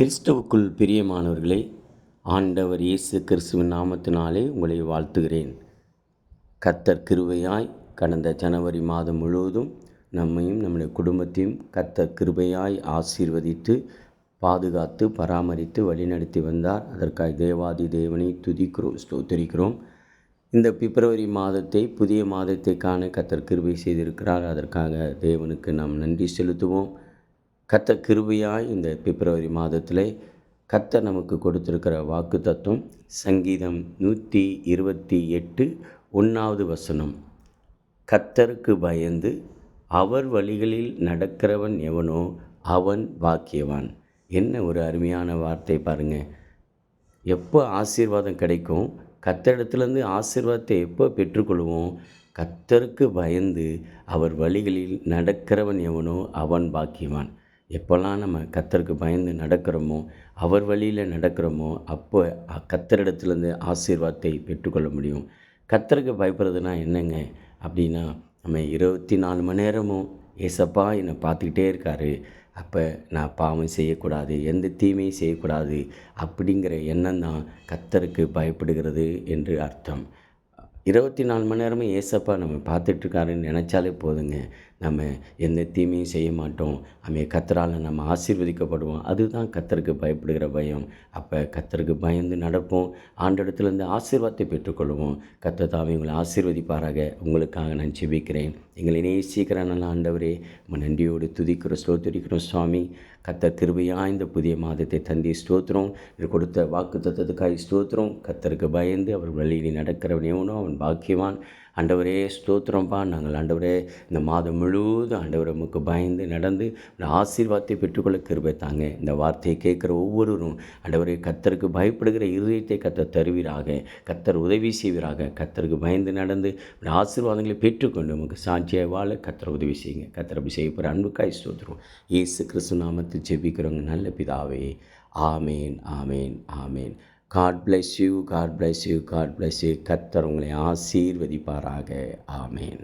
கிறிஸ்துவுக்குள் பிரியமானவர்களே, ஆண்டவர் இயேசு கிறிஸ்துவின் நாமத்தினாலே உங்களை வாழ்த்துகிறேன். கர்த்தர் கிருபையாய் கடந்த ஜனவரி மாதம் முழுவதும் நம்மையும் நம்முடைய குடும்பத்தையும் கர்த்தர் கிருபையாய் ஆசீர்வதித்து பாதுகாத்து பராமரித்து வழிநடத்தி வந்தார். அதற்காக தேவாதி தேவனை துதிக்கிறோம், ஸ்தோத்திரிக்கிறோம். இந்த பிப்ரவரி மாதத்தை புதிய மாதத்தை காண கர்த்தர் கிருபை செய்திருக்கிறார். அதற்காக தேவனுக்கு நாம் நன்றி செலுத்துவோம். கர்த்தர் கிருபையாய் இந்த பிப்ரவரி மாதத்தில் கர்த்தர் நமக்கு கொடுத்திருக்கிற வாக்கு தத்துவம் சங்கீதம் 128 1வது வசனம். கர்த்தருக்கு பயந்து அவர் வழிகளில் நடக்கிறவன் எவனோ அவன் பாக்கியவான். என்ன ஒரு அருமையான வார்த்தை பாருங்கள். எப்போ ஆசீர்வாதம் கிடைக்கும்? கர்த்தரிடத்துலேருந்து ஆசீர்வாதத்தை எப்போ பெற்றுக்கொள்வோம்? கர்த்தருக்கு பயந்து அவர் வழிகளில் நடக்கிறவன் எவனோ அவன் பாக்கியவான். எப்போல்லாம் நம்ம கர்த்தருக்கு பயந்து நடக்கிறோமோ, அவர் வழியில் நடக்கிறோமோ, அப்போ கர்த்தரிடத்துலேருந்து ஆசீர்வாதத்தை பெற்றுக்கொள்ள முடியும். கர்த்தருக்கு பயப்படுறதுனா என்னங்க அப்படின்னா, நம்ம 24 மணி நேரமும் ஏசப்பா என்னை பார்த்துக்கிட்டே இருக்கார், அப்போ நான் பாவம் செய்யக்கூடாது, எந்த தீமையும் செய்யக்கூடாது அப்படிங்கிற எண்ணம் தான் கர்த்தருக்கு பயப்படுகிறது என்று அர்த்தம். 24 மணி நேரமும் ஏசப்பா நம்ம பார்த்துட்ருக்காருன்னு நினச்சாலே போதுங்க, நம்ம எந்த தீமையும் செய்ய மாட்டோம். கர்த்தரால் நம்ம ஆசீர்வதிக்கப்படுவோம். அதுதான் கர்த்தருக்கு பயப்படுகிற பயம். அப்போ கர்த்தருக்கு பயந்து நடப்போம், ஆண்டவரிடத்திலிருந்து ஆசீர்வாதத்தை பெற்றுக்கொள்வோம். கர்த்தர் தாமே உங்களை ஆசீர்வதிப்பாராக. உங்களுக்காக நான் ஜெபிக்கிறேன். எங்களை நேசிக்கிற நல்ல ஆண்டவரே, நன்றியோடு துதிக்கிறோம், ஸ்தோத்திரிக்கிறோம் சுவாமி. கர்த்தர் கிருபையாக இந்த புதிய மாதத்தை தந்தி ஸ்தோத்திரம். கொடுத்த வாக்கு தத்தத்துக்காய் ஸ்தோத்திரம். கர்த்தருக்கு பயந்து அவர் வழியில் நடக்கிறவன் எவனோ அவன் பாக்கியவான். ஆண்டவரே ஸ்தோத்திரம்ப்பா. நாங்கள் ஆண்டவரே இந்த மாதம் முழுவதும் ஆண்டவரை உமக்கு பயந்து நடந்து ஆசீர்வாதத்தை பெற்றுக்கொள்ள கிருபை தாங்க. இந்த வார்த்தையை கேட்குற ஒவ்வொருவரும் ஆண்டவரே கர்த்தருக்கு பயப்படுகிற இருதயத்தை கர்த்தர் தருவீராக. கர்த்தர் உதவி செய்வீராக. கர்த்தருக்கு பயந்து நடந்து ஆசீர்வாதங்களை பெற்றுக்கொண்டு உமக்கு சாட்சியாக வாழ கர்த்தர் உதவி செய்யுங்க. கர்த்தர் அப்படி செய்ய போகிற அன்புக்காய் ஸ்தோத்திரம். இயேசு கிறிஸ்து நாமத்தில் ஜெபிக்கிறவங்க நல்ல பிதாவே. ஆமேன், ஆமேன், ஆமேன். God bless you, God bless you, God bless you. கர்த்தர் உங்களை ஆசீர்வதிப்பாராக. ஆமேன்.